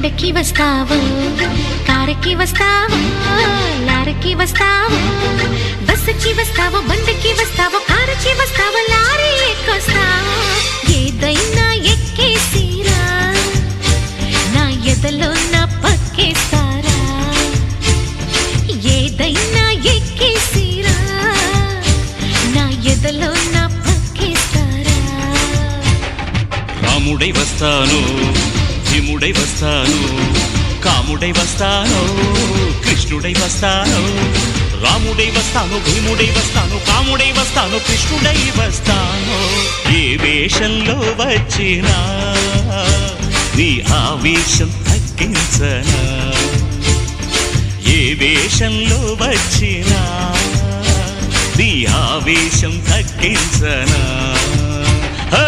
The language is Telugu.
కొండకి వస్తావు, కారకి వస్తావు, లారకి వస్తావు, బస్సుకి వస్తావు, బండికి వస్తావు, కారుకి వస్తావు, లారీ ఎక్కొస్తావు. ఏదైనా ఎక్కేసిరా నా ఎదలో నా పక్కేస్తారా, ఏదైనా ఎక్కేసిరా నా ఎదలో నా పక్కేస్తారా. రాముడై వస్తాను, భీముడై వస్తాను, కాముడై వస్తాను, కృష్ణుడై వస్తాను. రాముడై వస్తాను, భీముడై వస్తాను, కాముడై వస్తాను, కృష్ణుడై వస్తాను. ఏ వేషంలో వచ్చినా నీ ఆవేశం తగ్గించనా, ఏ వేషంలో వచ్చినా నీ ఆవేశం తగ్గించనా. హే